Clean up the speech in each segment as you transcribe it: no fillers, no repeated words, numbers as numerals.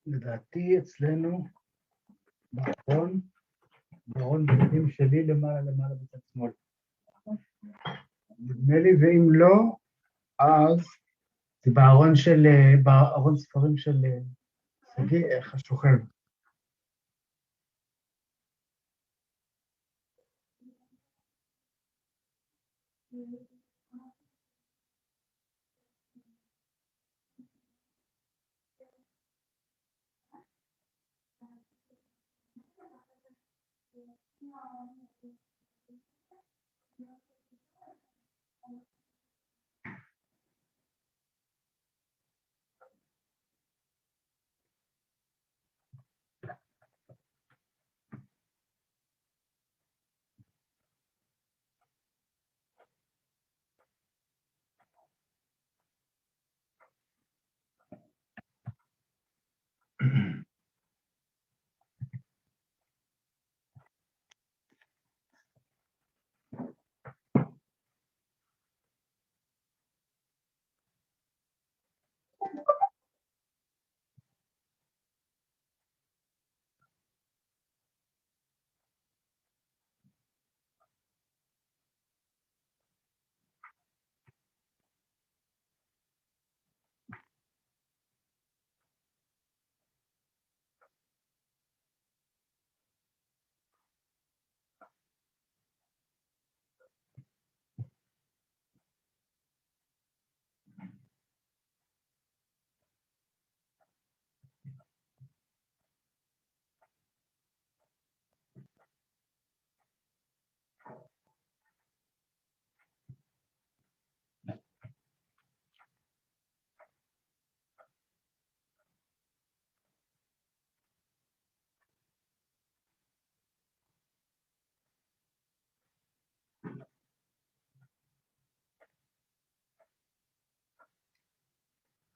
לדעתי אצלנו בארון בגדים שלי למעלה בצד שמאל. נדמה לי, ואם לא, אז זה בארון ספרים של שגיא, איך השוכב.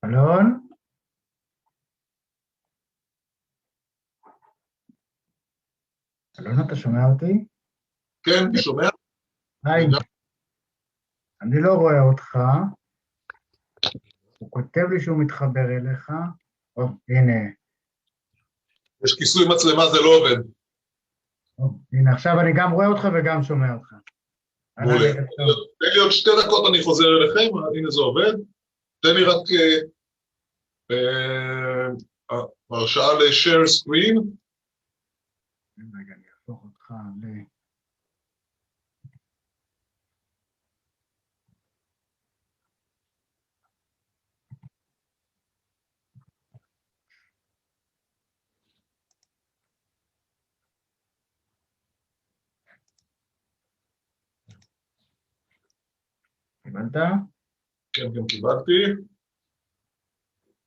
אלון? אלון, אתה שומע אותי? כן, אני שומע. היי, אני לא רואה אותך. הוא כותב לי שהוא מתחבר אליך. הנה. יש כיסוי מצלמה, זה לא עובד. הנה, עכשיו אני גם רואה אותך וגם שומע אותך. מעולה. תן לי עוד 2 דקות, אני חוזר אליכם, הנה זה עובד. תן לי רק הרשאה ל-share screen. רגע, אני אהפוך אותך קיבלת? כן, גם קיבלתי.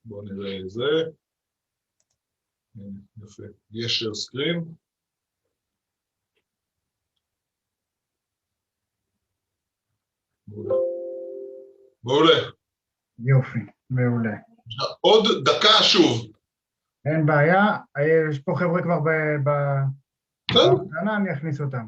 בואו נראה את זה. יפה. יש share screen. מעולה. יופי, מעולה. עוד דקה שוב. אין בעיה, יש פה חבר'ה כבר בהתחלה, אני אכניס אותם.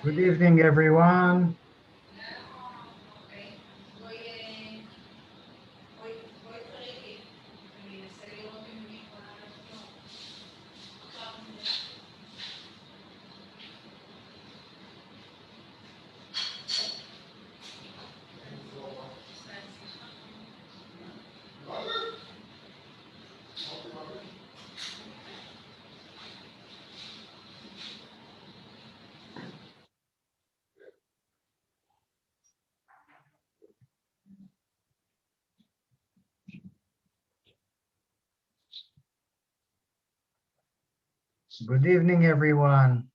Good evening, everyone. Good evening, everyone.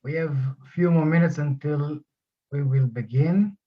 We have a few more minutes until we will begin.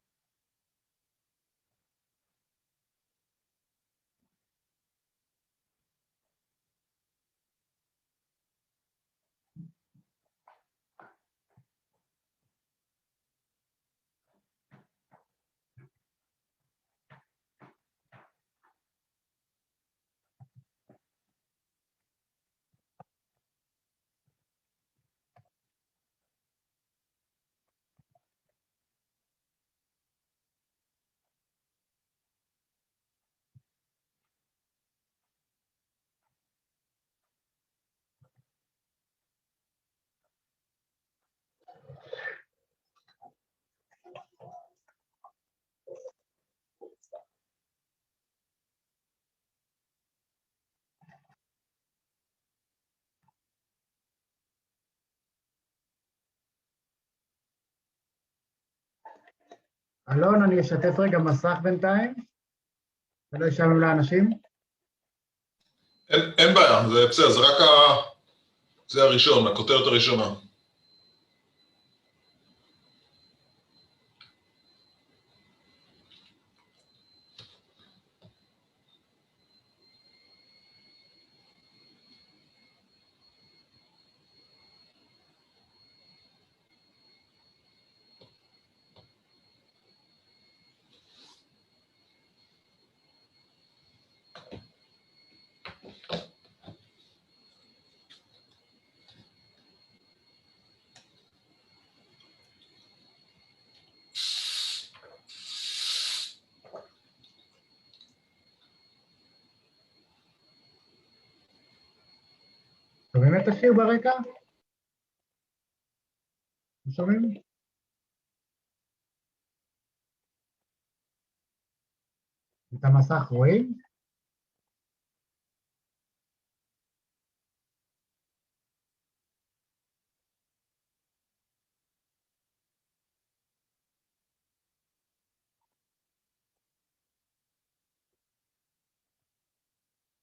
אלון, אני אשתף רגע מסך בינתיים, ולא ישמעו לאנשים. אין בעיה, זה בסדר, זה רק זה הראשון, הכותרת הראשונה. שומעים את השיר ברקע? שומעים? את המסך רואים?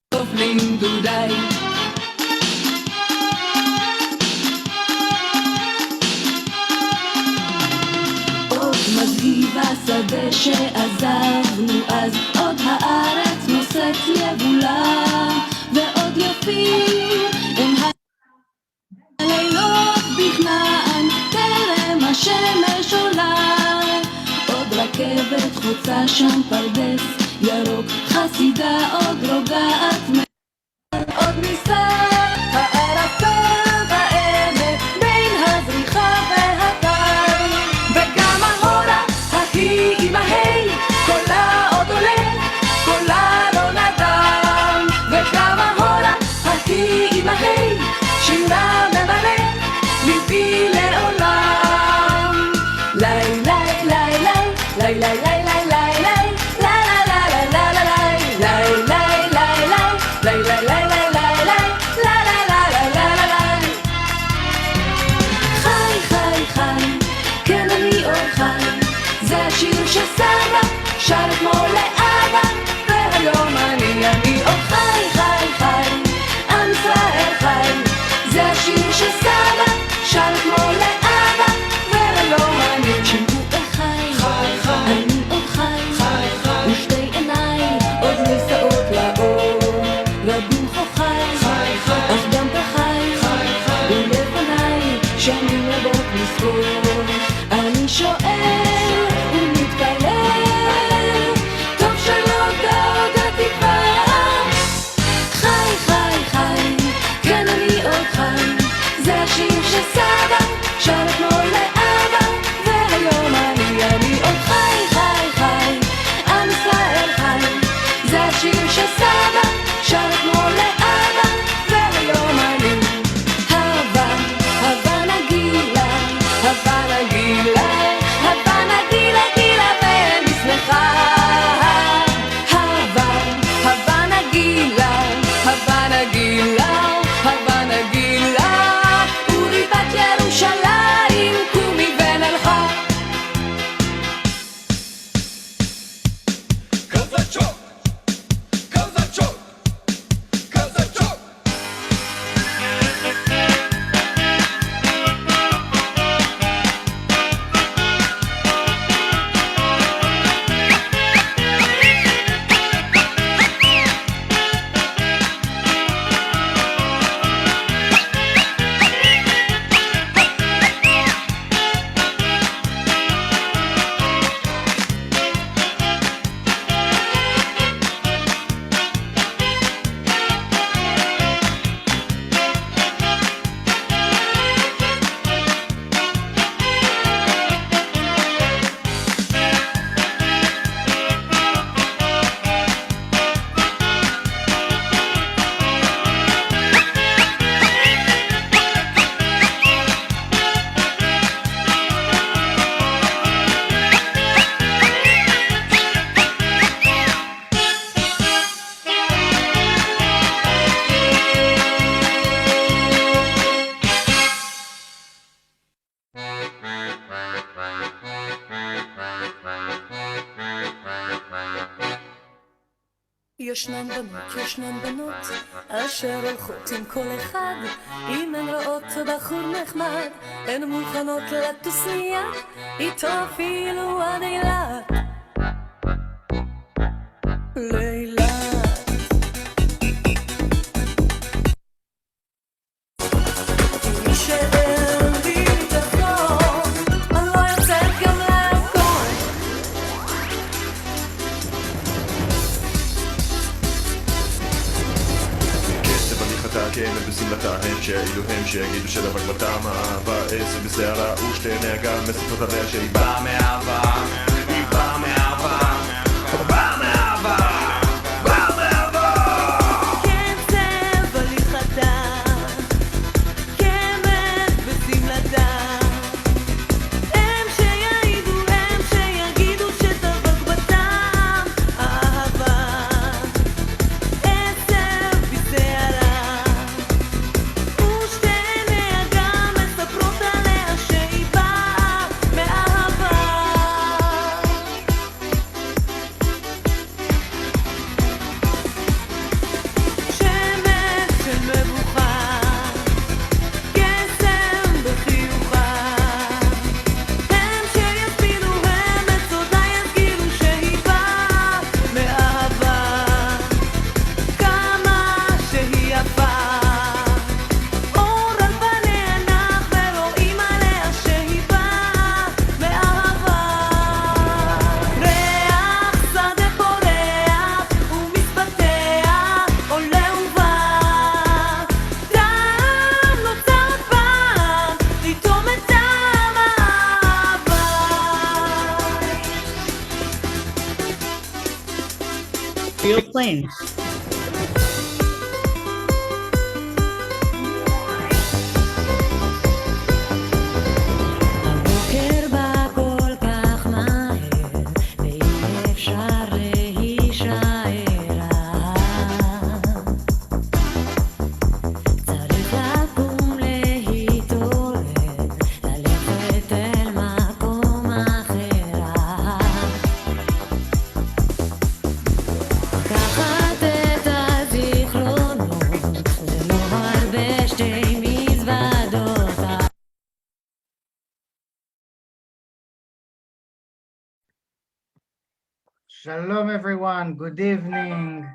טובלים דודי עוד מזהיב השדה שעזבנו אז עוד הארץ נושאת יבולה ועוד יפים הם הלילות בכנען טרם השמש עולה עוד רכבת חוצה שם פרדס ירוק חסידה עוד רוגעת עוד ניסה הערפל בעמק בין הזריחה והקר וגם ההורה ההיא עם ההי קולה עוד עולה קולה לא נדם וגם ההורה ההיא עם ההי שירה ממלא ליבי לעולם לי לי לי לי לי לי לי לי לי שיר שסבא שר אתמול לאבא והיום אני עוד חי חי חי עם ישראל חי זה השיר שסבא שר אתמול לאבא והיום אני שמעו חי חי חי אני עוד חי חי חי ושתי עיניי עוד ישנן בנות, אשר הולכות עם כל אחד, אם הן רואות בחור נחמד, הן מוכנות לטוס מיד, איתו אפילו עד אילת. לאילת. כן, בשמלתה הם שאילו הם שיגידו שדבק בטעם האהבה עשר בסערה ושתי נהגה מספרות עליה שהיא באה מאהבה היא באה מאהבה באה מאהבה באה מאהבה כן צבע לכתה כמת בשמלתה הם שיגידו שדבק בטעם האהבה עשר בסערה Real plane. הבוקר בא כל כך מהר, ואי אפשר להישאר. צריך לקום להתעורר, ללכת אל מקום אחר. לקחת את הזיכרונות, זה לא הרבה שתי מזוודות. Shalom, everyone. Good evening.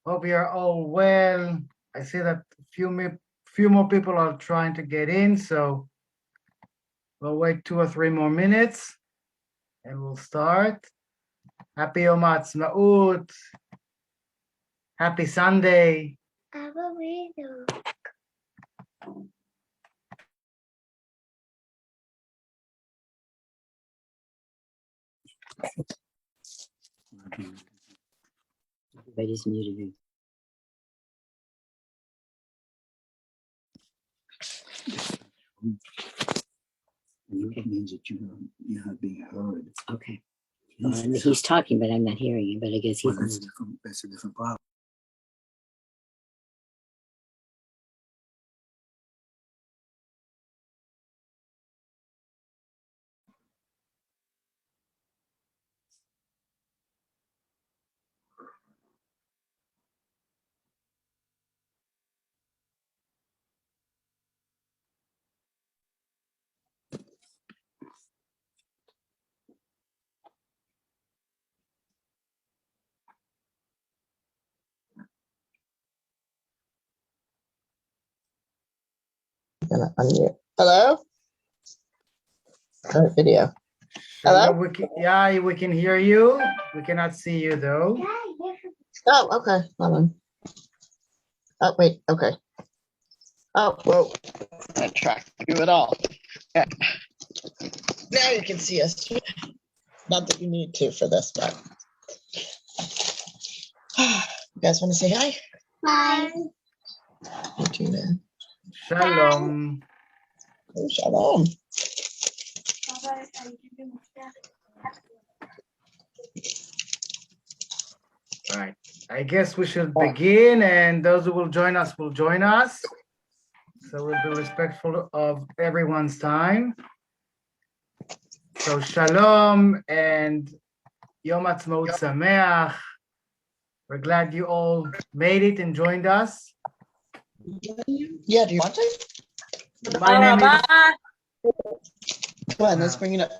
Hope you're all well. I see that few more people are trying to get in, so we'll wait 2 or 3 more minutes, and we'll start. Happy Yom Haatzmaut. Happy Sunday. Everybody's muted. It means that you're not being heard. Okay. He's talking, but I'm not hearing him. But I guess he's. Well, that's a different problem. Gonna unmute. Hello? Video. Hello? We can hear you. We cannot see you though. Oh, okay. Hold on. Oh, wait. Okay. Oh, whoa. I tracked you at all. Yeah. Now you can see us. Not that you need to for this, but. You guys want to say hi? Bye. You too, man. Shalom. Oh, shalom. Right. I guess we should begin, and those who will join us will join us. So we'll be respectful of everyone's time. So shalom and Yom Haatzmaut Sameach. We're glad you all made it and joined us. Yeah, do you want to? My name is Come on, let's bring it up.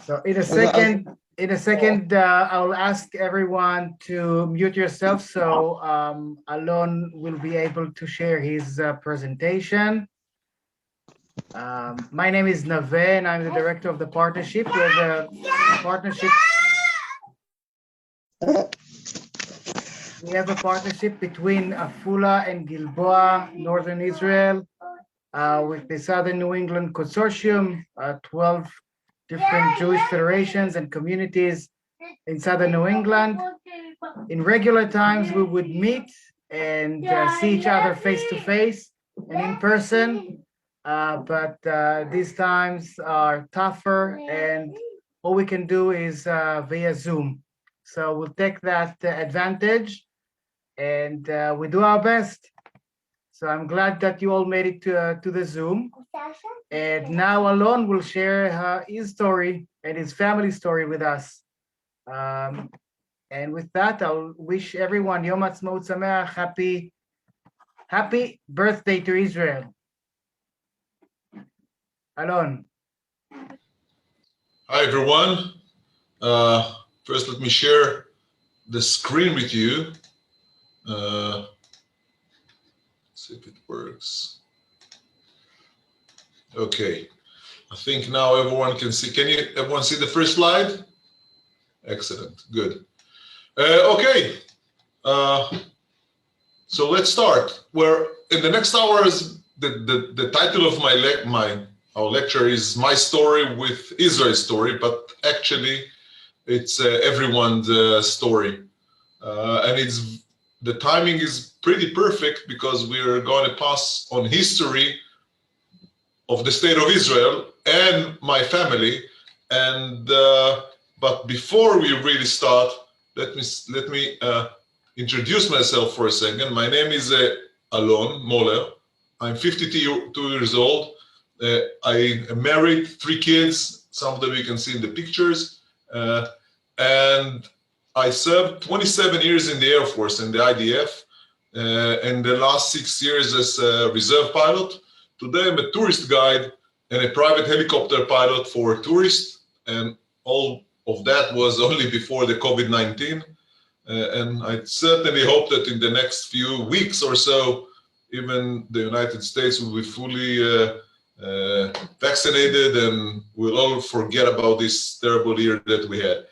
so in a second, I will ask everyone to mute yourself so Alon will be able to share his presentation. My name is Nave and I'm the director of the partnership. We have a partnership. We have a partnership between Afula and Gilboa, Northern Israel, with the Southern New England Consortium, 12 different Jewish federations and communities in Southern New England. In regular times, we would meet and see each other face to face and in person, but these times are tougher and all we can do is via Zoom. So we'll take that advantage and we do our best. So I'm glad that you all made it to the Zoom. And now Alon will share his story and his family story with us. And with that, I'll wish everyone Yom Haatzmaut Sameach, happy birthday to Israel. Alon. Hi, everyone. First, let me share the screen with you. See if it works. Okay. I think now everyone can see. Can everyone see the first slide? Excellent. Good. Okay. So let's start. Where in the next hours, the title of our lecture is My Story with Israel's Story, but actually it's everyone's story. And the timing is pretty perfect because we are going to pass on history of the state of Israel and my family. And but before we really start, let me introduce myself for a second. My name is Alon Moller. I'm 52 years old. I am married, 3 kids. Some of them you can see in the pictures. And I served 27 years in the Air Force, in the IDF, and the last 6 years as a reserve pilot. Today I'm a tourist guide and a private helicopter pilot for tourists, and all of that was only before the COVID-19. And I certainly hope that in the next few weeks or so, even the United States will be fully vaccinated and we'll all forget about this terrible year that we had.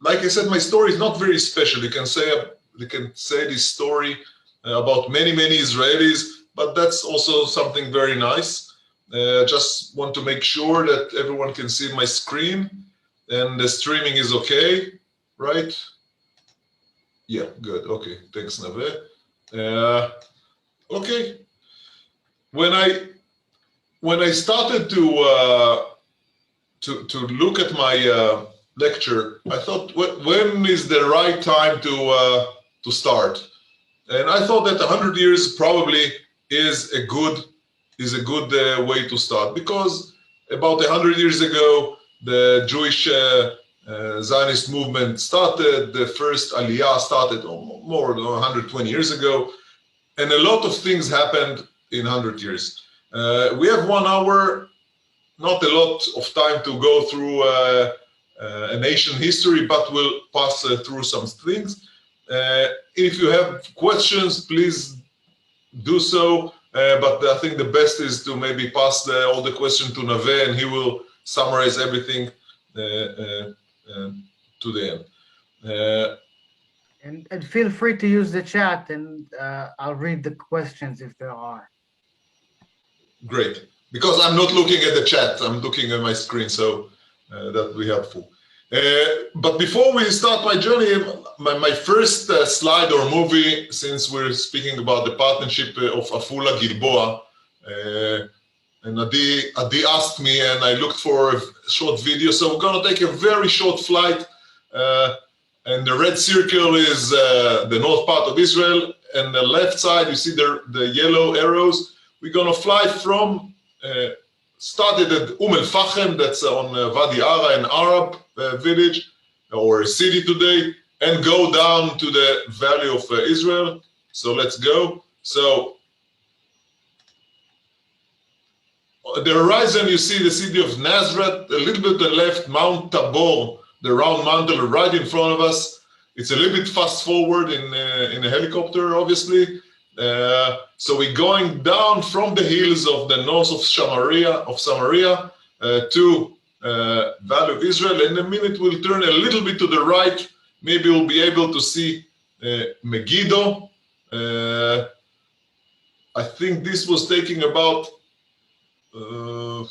Like I said, my story is not very special. You can say this story about many Israelis, but that's also something very nice. Just want to make sure that everyone can see my screen and the streaming is okay, right? Yeah, good. Okay, thanks, Nave. Okay. When I started to look at my lecture, I thought, when is the right time to start? And I thought that 100 years probably is a good way to start, because about 100 years ago, the Jewish Zionist movement started. The first Aliyah started more than 120 years ago, and a lot of things happened in 100 years. We have 1 hour, not a lot of time to go through a nation history, but we'll pass through some things. If you have questions, please do so. But I think the best is to maybe pass all the questions to Nave, and he will summarize everything to the end. And feel free to use the chat, and I'll read the questions if there are. Great, because I'm not looking at the chat, I'm looking at my screen, so that will be helpful. But before we start my journey, my first slide or movie, since we're speaking about the partnership of Afula Gilboa, and Adi asked me, and I looked for a short video, so we're gonna take a very short flight, and the red circle is the north part of Israel, and the left side, you see the yellow arrows. We're gonna fly from, started at Fachem, that's on Wadi Ara, an Arab village, or a city today, and go down to the Valley of Israel. So let's go. So on the horizon, you see the city of Nazareth, a little bit to the left, Mount Tabor, the round mountain right in front of us. It's a little bit fast forward in a helicopter, obviously. So we're going down from the hills of the north of Samaria to Valley of Israel. In a minute, we'll turn a little bit to the right. Maybe we'll be able to see Megiddo. I think this was taking about, it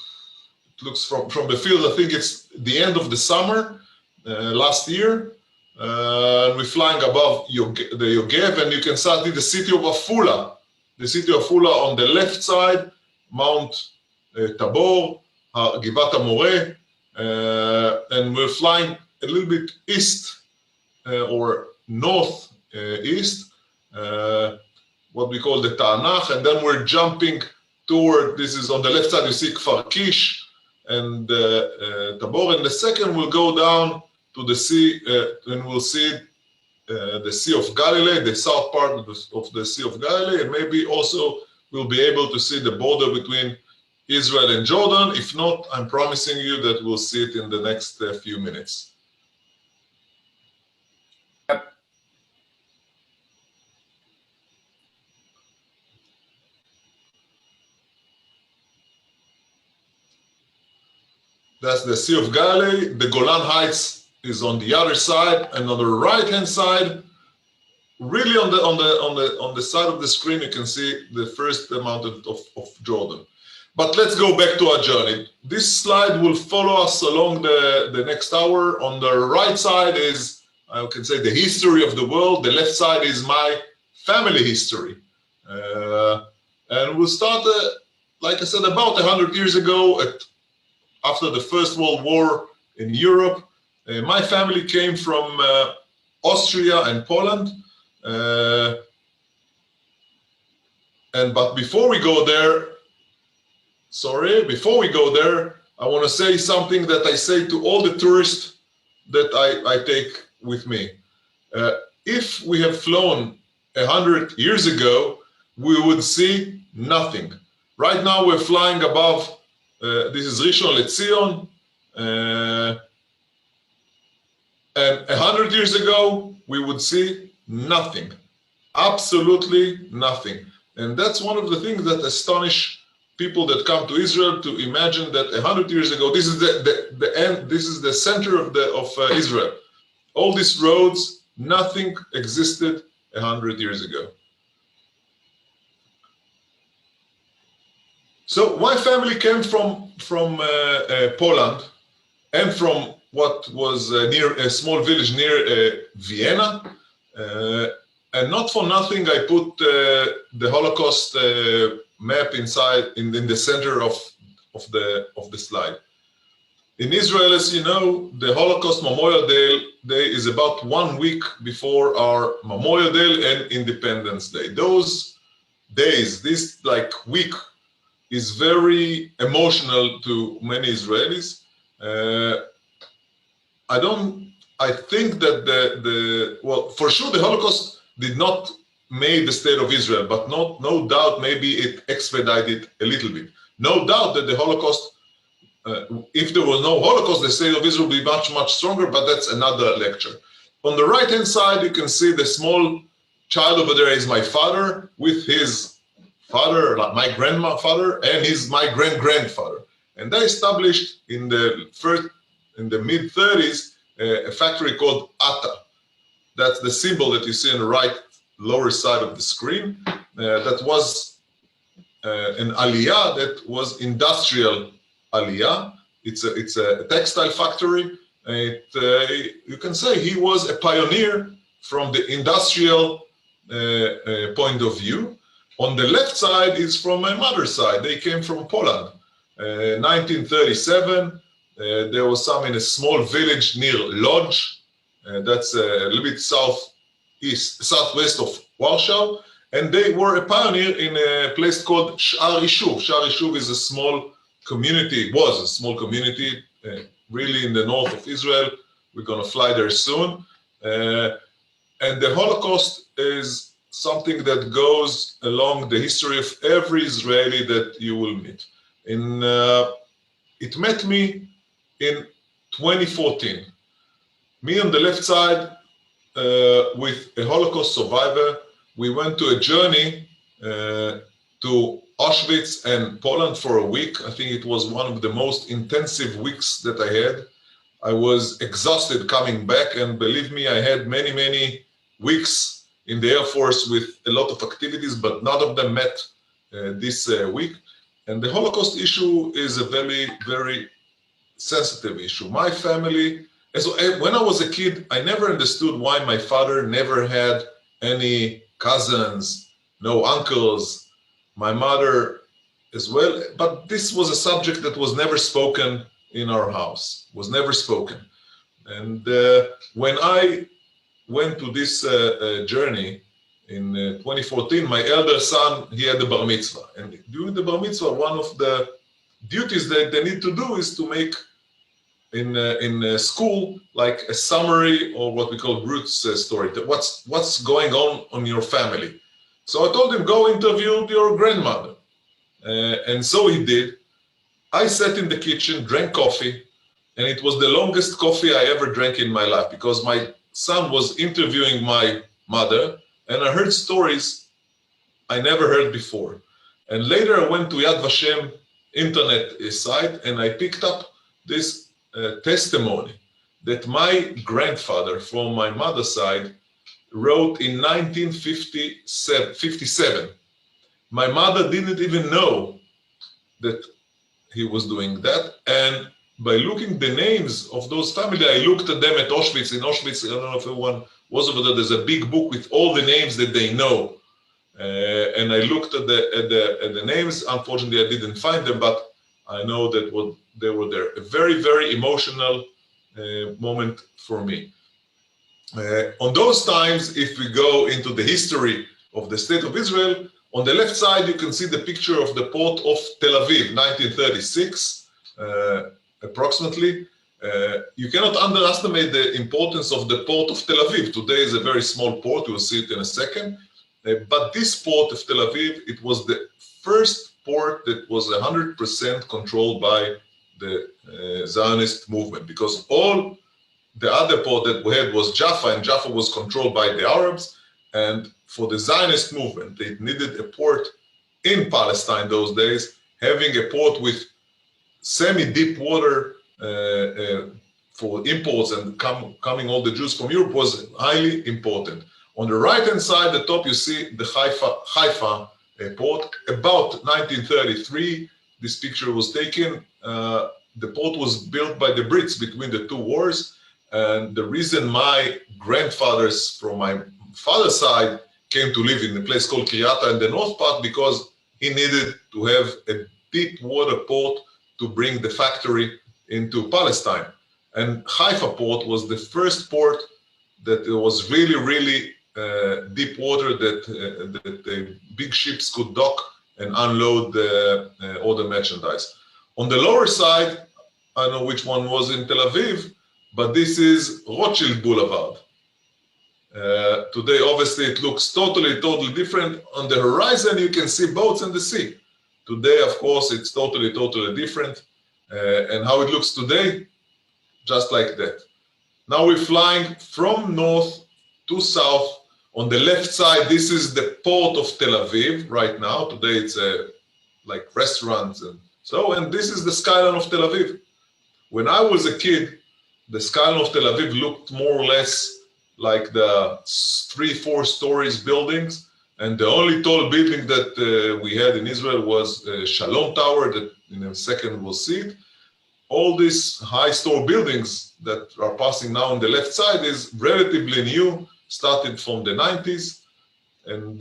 looks from the field, I think it's the end of the summer last year. We're flying above the Yogev, and you can start in the city of Afula. The city of Afula on the left side, Mount Tabor, Givat Amoreh, and we're flying a little bit east or north east, what we call the Ta'anach, and then we're jumping toward, this is on the left side, you see Kfar Kish and Tabor, and the second we'll go down to the sea, and we'll see the Sea of Galilee, the south part of the Sea of Galilee, and maybe also we'll be able to see the border between Israel and Jordan. If not, I'm promising you that we'll see it in the next few minutes. That's the Sea of Galilee. The Golan Heights is on the other side, and on the right-hand side, really on the side of the screen, you can see the first mountain of Jordan. But let's go back to our journey. This slide will follow us along the next hour. On the right side is, I can say, the history of the world. The left side is my family history. And we'll start, like I said, about 100 years ago, after the First World War in Europe. My family came from Austria and Poland. But before we go there, I want to say something that I say to all the tourists that I take with me. If we have flown 100 years ago, we would see nothing. Right now we're flying above, this is Rishon LeZion, and 100 years ago, we would see nothing, absolutely nothing. And that's one of the things that astonish people that come to Israel, to imagine that 100 years ago, this is the end, this is the center of Israel. All these roads, nothing existed 100 years ago. So my family came from Poland and from what was near a small village near Vienna, and not for nothing I put the Holocaust map inside in the center of the slide. In Israel, as you know, the Holocaust Memorial Day is about 1 week before our Memorial Day and Independence Day. Those days, this week, is very emotional to many Israelis. I think that well, for sure the Holocaust did not make the state of Israel, but no doubt maybe it expedited a little bit. No doubt that the Holocaust, if there was no Holocaust, the state of Israel would be much, much stronger, but that's another lecture. On the right-hand side, you can see the small child over there is my father with his father, my grandfather, and my great-grandfather. And they established in the mid-30s a factory called Ata. That's the symbol that you see on the right lower side of the screen. That was an aliyah that was industrial aliyah. It's a textile factory. You can say he was a pioneer from the industrial point of view. On the left side is from my mother's side. They came from Poland. 1937, there was some in a small village near Lodz. That's a little bit southwest of Warsaw. And they were a pioneer in a place called Sh'ar Yishuv. Sh'ar Yishuv is a small community, was a small community, really in the north of Israel, We're going to fly there soon. And the Holocaust is something that goes along the history of every Israeli that you will meet. It met me in 2014. Me on the left side with a Holocaust survivor. We went to a journey to Auschwitz and Poland for a week. I think it was one of the most intensive weeks that I had. I was exhausted coming back, and believe me, I had many, many weeks in the Air Force with a lot of activities, but none of them met this week. And the Holocaust issue is a very, very sensitive issue. My family, when I was a kid, I never understood why my father never had any cousins, no uncles, my mother as well. But this was a subject that was never spoken in our house, was never spoken. And when I went to this journey in 2014, my elder son, he had the bar mitzvah. And during the bar mitzvah, one of the duties that they need to do is to make in school like a summary, or what we call Ruth's story, what's going on your family. So I told him, go interview your grandmother. And so he did. I sat in the kitchen, drank coffee, and it was the longest coffee I ever drank in my life, because my son was interviewing my mother, and I heard stories I never heard before. And later I went to Yad Vashem internet site, and I picked up this testimony that my grandfather from my mother's side wrote in 1957. My mother didn't even know that he was doing that. And by looking the names of those families, I looked at them at Auschwitz. In Auschwitz, I don't know if everyone was over there, there's a big book with all the names that they know. And I looked at the names. Unfortunately, I didn't find them, but I know that they were there. A very, very emotional moment for me. On those times, if we go into the history of the State of Israel, on the left side, you can see the picture of the port of Tel Aviv, 1936, approximately. You cannot underestimate the importance of the port of Tel Aviv. Today is a very small port. We'll see it in a second. But this port of Tel Aviv, it was the first port that was 100% controlled by the Zionist movement, because all the other port that we had was Jaffa, and Jaffa was controlled by the Arabs. And for the Zionist movement, they needed a port in Palestine those days. Having a port with semi-deep water for imports and coming all the Jews from Europe was highly important. On the right-hand side, the top, you see the Haifa Airport. About 1933, this picture was taken. The port was built by the Brits between the two wars. And the reason my grandfathers from my father's side came to live in a place called Kiryata in the north part, because he needed to have a deep water port to bring the factory into Palestine. And Haifa port was the first port that was really, really deep water that the big ships could dock and unload all the merchandise. On the lower side, I don't know which one was in Tel Aviv, but this is Rothschild Boulevard. Today, obviously, it looks totally different. On the horizon, you can see boats in the sea. Today, of course, it's totally different. And how it looks today, just like that. Now we're flying from north to south. On the left side, this is the port of Tel Aviv right now. Today, it's like restaurants and so. And this is the skyline of Tel Aviv. When I was a kid, the skyline of Tel Aviv looked more or less like the 3-4 stories buildings, and the only tall building that we had in Israel was Shalom Tower, that in a second we'll see it. All these high store buildings that are passing now on the left side is relatively new, started from the 90s, and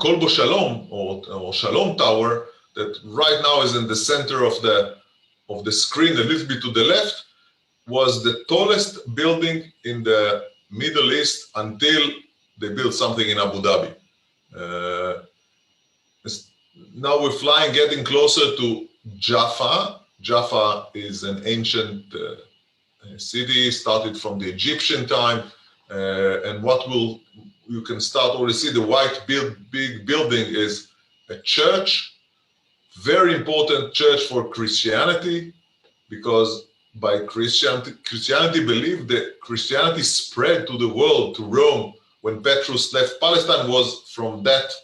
Kolbo Shalom or Shalom Tower, that right now is in the center of the screen, a little bit to the left, was the tallest building in the Middle East until they built something in Abu Dhabi. Now we're flying, getting closer to Jaffa. Jaffa is an ancient city, started from the Egyptian time, and you can start already see the white big building is a church, very important church for Christianity, because by Christianity believed that Christianity spread to the world, to Rome, when Petrus left Palestine, was from that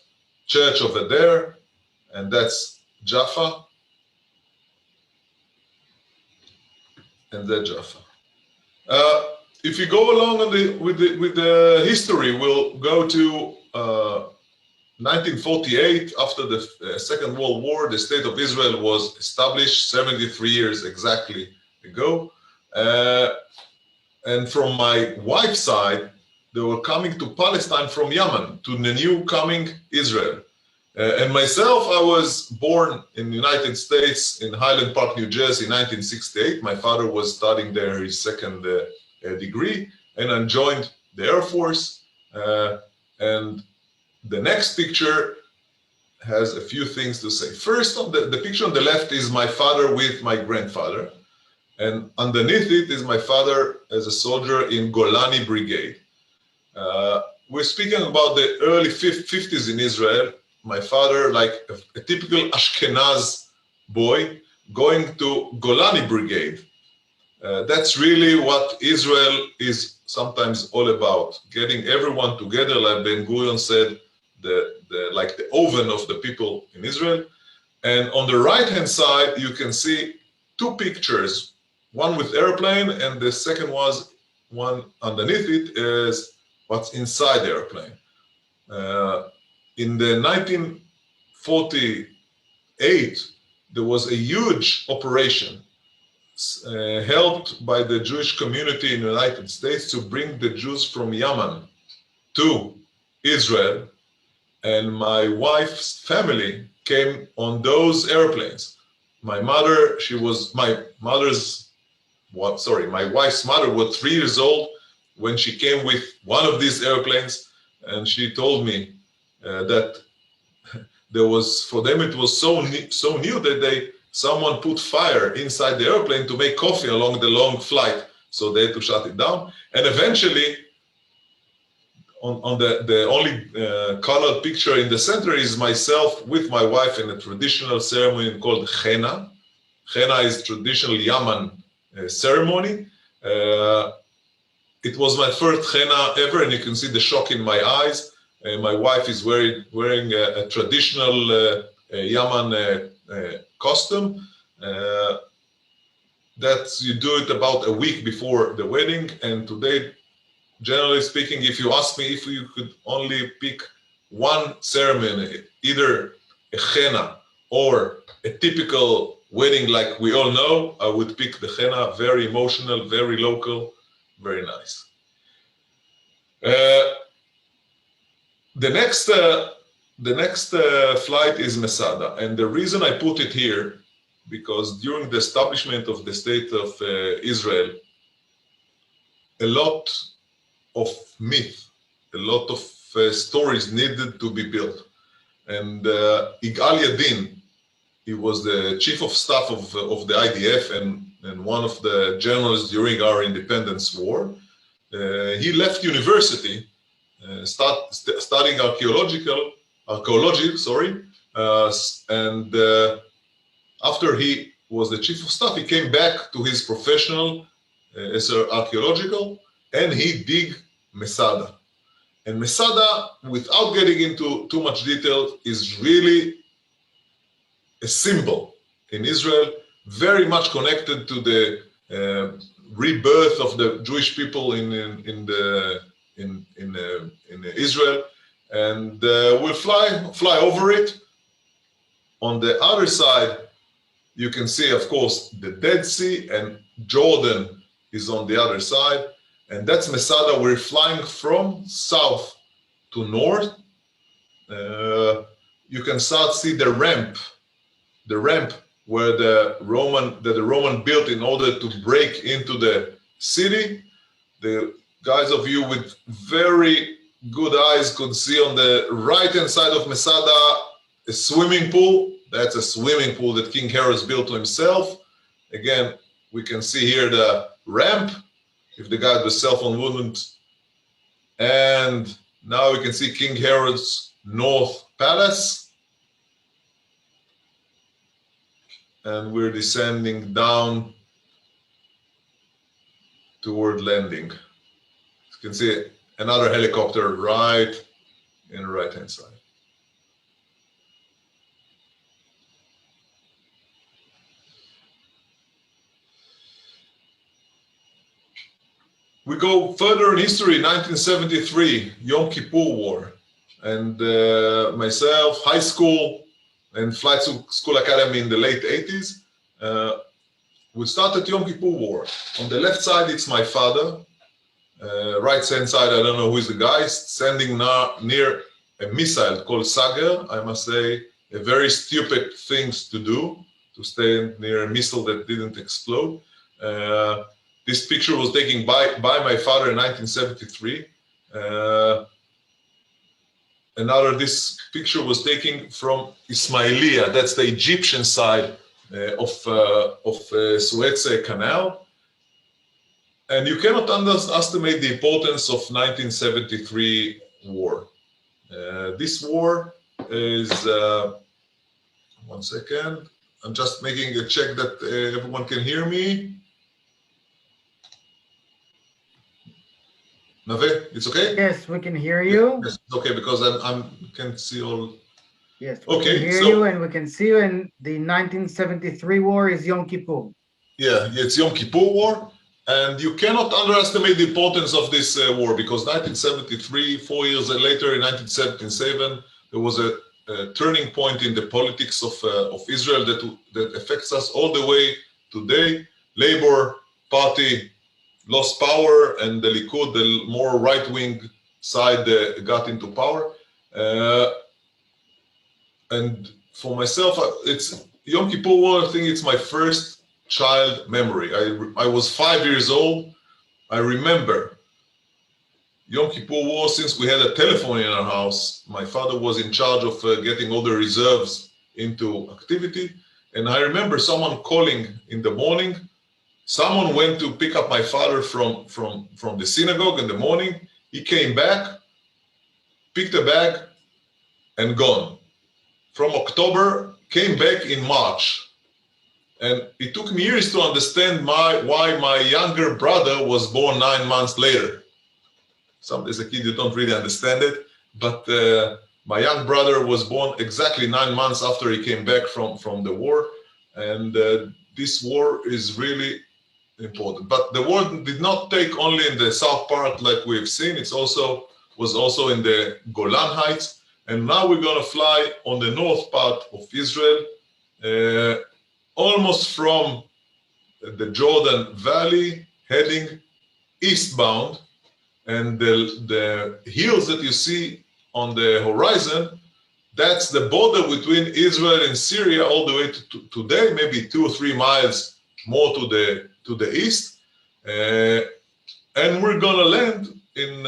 church over there, and that's Jaffa, and that's Jaffa. If you go along with the history, we'll go to 1948. After the Second World War, the State of Israel was established 73 years exactly ago. And from my wife's side, they were coming to Palestine from Yemen, to the new coming Israel. And myself, I was born in the United States in Highland Park, New Jersey in 1968. My father was studying there his second degree, and I joined the Air Force. And the next picture has a few things to say. First, on the picture on the left is my father with my grandfather. And underneath it is my father as a soldier in Golani Brigade. We're speaking about the early 50s in Israel. My father, like a typical Ashkenaz boy, going to Golani Brigade. That's really what Israel is sometimes all about, getting everyone together, like Ben-Gurion said, like the oven of the people in Israel. And on the right-hand side, you can see two pictures, one with airplane, and the second one underneath it is what's inside the airplane. In the 1948, there was a huge operation helped by the Jewish community in the United States to bring the Jews from Yemen to Israel. And my wife's family came on those airplanes. My wife's mother was 3 years old when she came with one of these airplanes, and she told me that for them it was so new that someone put fire inside the airplane to make coffee along the long flight, so they had to shut it down. And eventually, on the only colored picture in the center is myself with my wife in a traditional ceremony called Henna. Henna is traditional Yemen ceremony. It was my first Henna ever, and you can see the shock in my eyes. My wife is wearing a traditional Yemen costume. That you do it about a week before the wedding. And today, generally speaking, if you ask me if you could only pick one ceremony, either a henna or a typical wedding like we all know, I would pick the henna. Very emotional, very local, very nice. The next flight is Masada, and the reason I put it here, because during the establishment of the State of Israel, a lot of myth, a lot of stories needed to be built. And Igal Yadin, he was the chief of staff of the IDF and one of the generals during our independence war. He left university, studying archaeology, and after he was the chief of staff, he came back to his professional as archaeological, and he dig Masada. And Masada, without getting into too much detail, is really a symbol in Israel, very much connected to the rebirth of the Jewish people in Israel. And we'll fly over it. On the other side, you can see, of course, the Dead Sea, and Jordan is on the other side. And that's Masada. We're flying from south to north. You can start to see the ramp where the Roman built in order to break into the city. The guys of you with very good eyes could see on the right-hand side of Masada a swimming pool. That's a swimming pool that King Herod's built to himself. Again, We can see here the ramp, if the guy with the cell phone wouldn't. And now we can see King Herod's North Palace. And we're descending down toward landing. You can see another helicopter right in the right-hand side. We go further in history, 1973, Yom Kippur War. And myself, high school and flight school academy in the late 80s. We started Yom Kippur War. On the left side, it's my father. Right hand side, I don't know who is the guy, standing near a missile called Sager. I must say, a very stupid things to do, to stand near a missile that didn't explode. This picture was taken by my father in 1973. This picture was taken from Ismailia. That's the Egyptian side of Suez Canal. And you cannot underestimate the importance of 1973 war. This war is, one second, I'm just making a check that everyone can hear me. Nave, it's okay? Yes, we can hear you. Yes, it's okay, because I can see all. Yes, we Okay, can hear so, you and we can see you. And the 1973 war is Yom Kippur. Yeah, it's Yom Kippur War. And you cannot underestimate the importance of this war, because 1973, 4 years later, in 1977, there was a turning point in the politics of Israel that affects us all the way today. Labour Party lost power, and the Likud, the more right-wing side, got into power. And for myself, it's Yom Kippur War. I think it's my first child memory. I was 5 years old. I remember Yom Kippur War, since we had a telephone in our house. My father was in charge of getting all the reserves into activity. And I remember someone calling in the morning. Someone went to pick up my father from the synagogue in the morning. He came back, picked a bag, and gone. From October, came back in March. And it took me years to understand why my younger brother was born 9 months later. As a kid, you don't really understand it. But my young brother was born exactly 9 months after he came back from the war. And this war is really important. But the war did not take only in the south part like we've seen. It was also in the Golan Heights. And now we're going to fly on the north part of Israel, almost from the Jordan Valley, heading eastbound. And the hills that you see on the horizon, that's the border between Israel and Syria all the way to today, maybe 2 or 3 miles more to the east. And we're going to land in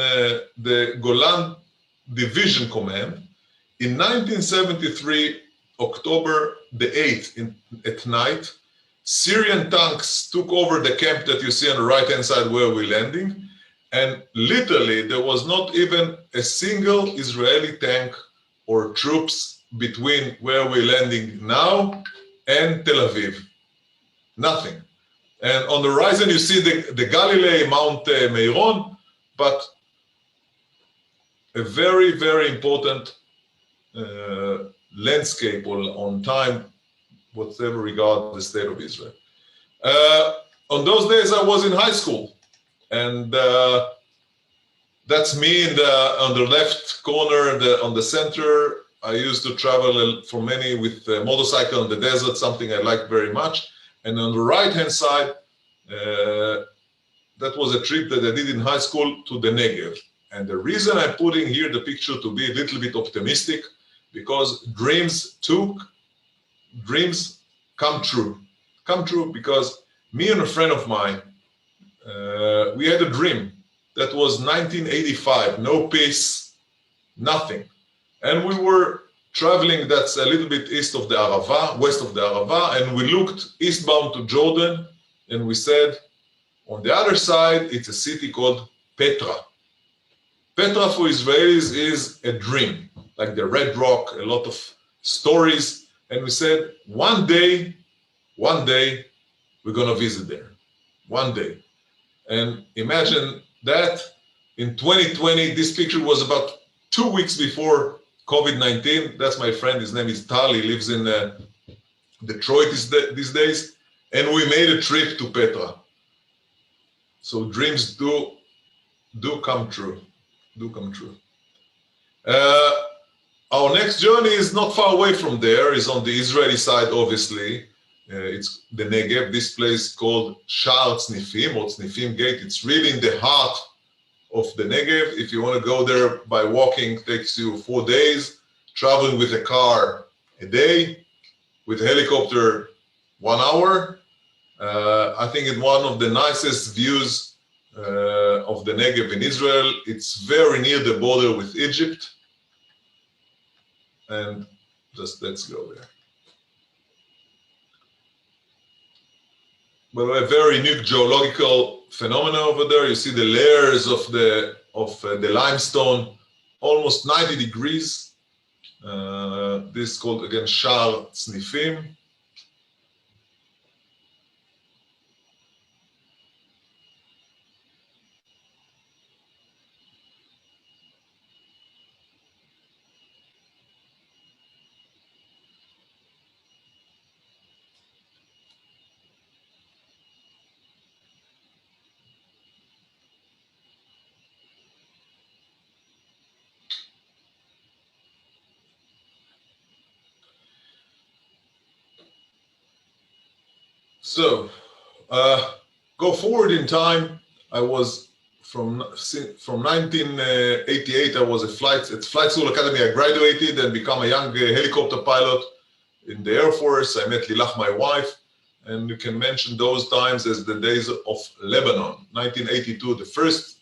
the Golan Division Command. In 1973, October the 8th at night, Syrian tanks took over the camp that you see on the right-hand side where we're landing. And literally, there was not even a single Israeli tank or troops between where we're landing now and Tel Aviv. Nothing. And on the horizon, you see the Galilee, Mount Meron, but a very, very important landscape on time, whatever regard the state of Israel. On those days, I was in high school, and that's me on the left corner, on the center. I used to travel for many with a motorcycle in the desert, something I liked very much. And on the right-hand side, that was a trip that I did in high school to the Negev. And the reason I'm putting here the picture to be a little bit optimistic, because dreams come true. Come true because me and a friend of mine, we had a dream that was 1985, no peace, nothing. And we were traveling, that's a little bit east of the Arava, west of the Arava, and we looked eastbound to Jordan and we said, on the other side, it's a city called Petra. Petra for Israelis is a dream, like the Red Rock, a lot of stories. And we said, one day, we're gonna visit there, one day. And imagine that in 2020, this picture was about 2 weeks before COVID-19. That's my friend, his name is Tal, he lives in Detroit these days. And we made a trip to Petra. So dreams do come true, Our next journey is not far away from there, is on the Israeli side, obviously. It's the Negev, this place called Sha'ar Tznifim, or Tznifim Gate. It's really in the heart of the Negev. If you want to go there by walking, it takes you 4 days. Traveling with a car, a day. With a helicopter, 1 hour. I think it's one of the nicest views of the Negev in Israel. It's very near the border with Egypt. And just let's go there. But a very unique geological phenomena over there. You see the layers of the limestone, almost 90 degrees. This is called again Sha'ar Tznifim. So, go forward in time. I was from 1988. I was at Flight School Academy. I graduated and become a young helicopter pilot in the Air Force. I met Lilach, my wife, and you can mention those times as the days of Lebanon. 1982, the first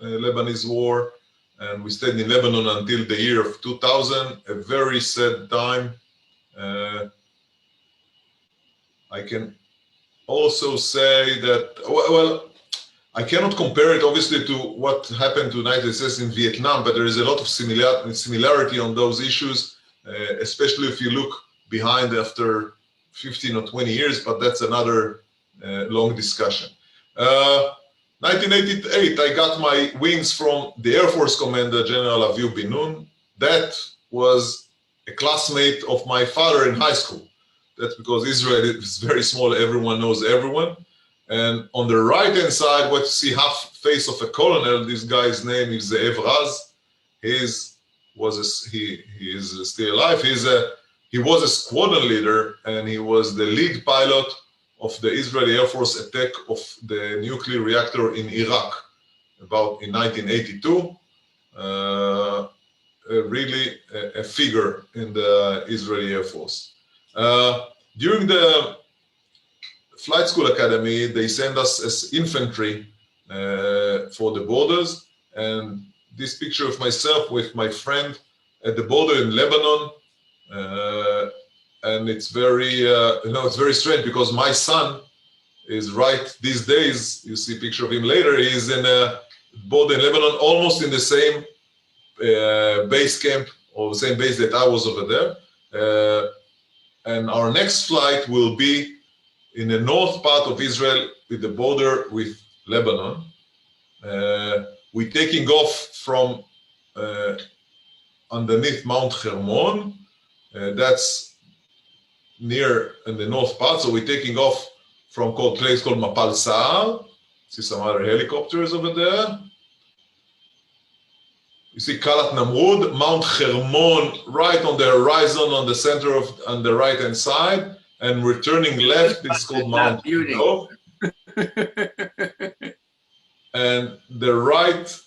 Lebanese war, and we stayed in Lebanon until the year of 2000. A very sad time. I can also say that, well, I cannot compare it obviously to what happened to the United States in Vietnam, but there is a lot of similarity on those issues, especially if you look behind after 15 or 20 years, but that's another long discussion. 1988, I got my wings from the Air Force Commander, General Aviv Bin-Nun. That was a classmate of my father in high school. That's because Israel is very small, everyone knows everyone. And on the right-hand side, what you see half face of a colonel, this guy's name is Ze'ev Raz. He is still alive. He was a squadron leader, and he was the lead pilot of the Israeli Air Force attack of the nuclear reactor in Iraq, about in 1982. Really a figure in the Israeli Air Force. During the Flight School Academy, they send us as infantry for the borders, and this picture of myself with my friend at the border in Lebanon, and it's very, it's very strange because my son is right these days. You see a picture of him later. He's in a border in Lebanon, almost in the same base camp or the same base that I was over there. And our next flight will be in the north part of Israel with the border with Lebanon. We're taking off from underneath Mount Hermon. That's near in the north part. So we're taking off from a place called Mapal Sa'ar. See some other helicopters over there. You see Kalat Namrud, Mount Hermon right on the horizon on the center of, on the right hand side, and returning left is called Mount Dov. And the right.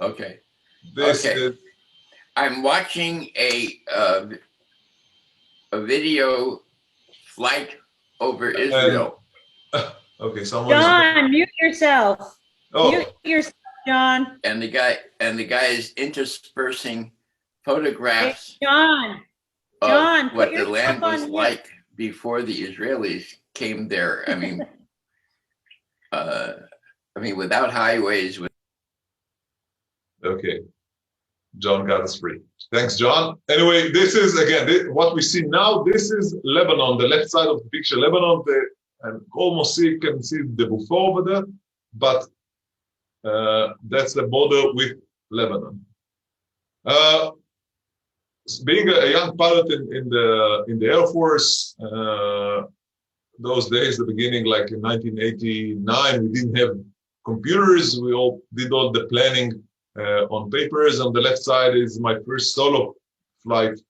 Okay. This okay. is. I'm watching a video flight over Israel. Okay, someone. John, mute yourself. Oh. Mute yourself, John. And the guy is interspersing photographs John, of what put the land yourself was on mute. like before the Israelis came there. I mean, I mean, without highways, Okay, John got us free. Thanks, John. Anyway, this is again what we see now. This is Lebanon, the left side of the picture. Lebanon, and almost you can see the before over there, but that's the border with Lebanon. Being a young pilot in the Air Force, those days, the beginning, like in 1989, we didn't have computers. We all did all the planning on papers. On the left side is my first solo flight.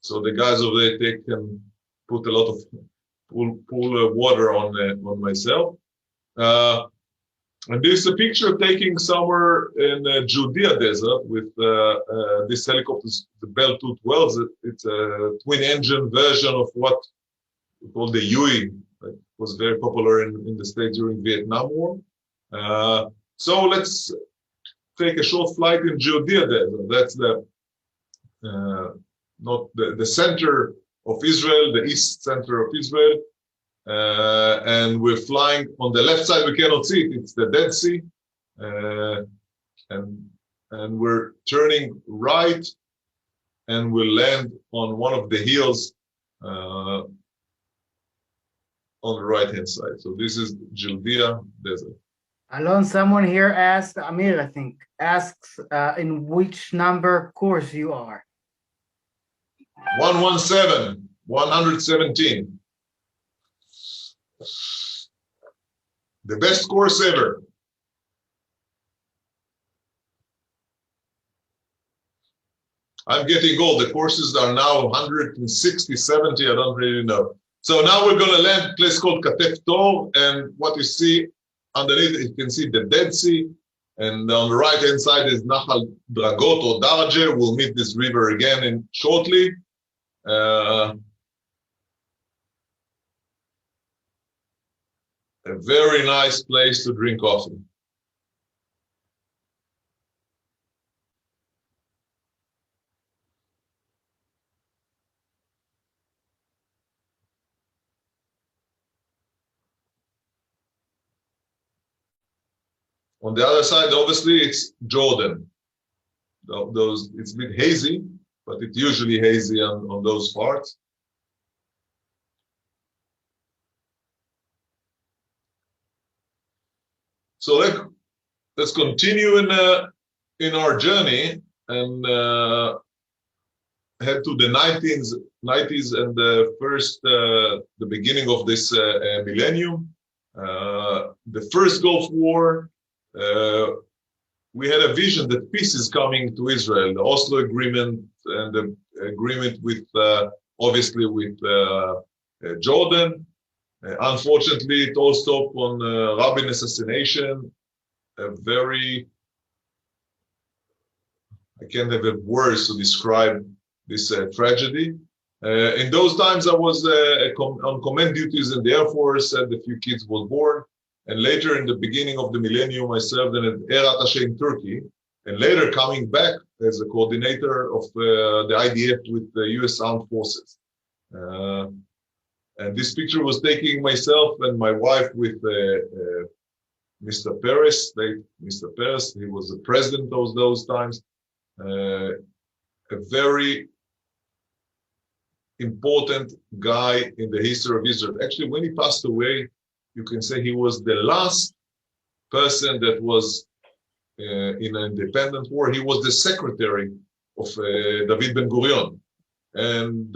So the guys over there take and put a lot of pull water on myself. And this is a picture taking somewhere in Gildea Desert with this helicopter, the Bell 212. It's a twin-engine version of what we call the Huey. It was very popular in the States during Vietnam War. So let's take a short flight in Gildea Desert. That's the not the center of Israel, the east center of Israel. And we're flying on the left side. We cannot see it. It's the Dead Sea, and we're turning right, and we'll land on one of the hills on the right-hand side. So this is Gildea Desert. Alon, someone here asked, Amir, I think, asks in which number course you are. 117, 117. The best course ever. I'm getting old. The courses are now 160, 70, I don't really know. So now we're going to land a place called Katef Tor, and what you see underneath, you can see the Dead Sea, and on the right-hand side is Nahal Dragot or Darje. We'll meet this river again shortly. A very nice place to drink coffee. On the other side, obviously, it's Jordan. It's a bit hazy, but it's usually hazy on those parts. So let's continue in our journey and head to the 90s and the beginning of this millennium. The first Gulf War, we had a vision that peace is coming to Israel. The Oslo Agreement and the agreement with, obviously, with Jordan. Unfortunately, it all stopped on Rabin assassination. A very, I can't have words to describe this tragedy. In those times, I was on command duties in the Air Force, and a few kids were born. And later, in the beginning of the millennium, I served in an air attaché in Turkey, and later coming back as a coordinator of the IDF with the US Armed Forces. And this picture was taking myself and my wife with Mr. Peres, Mr. Peres. He was the president those times. A very important guy in the history of Israel. Actually, when he passed away, you can say he was the last person that was in an independent war. He was the secretary of David Ben-Gurion. And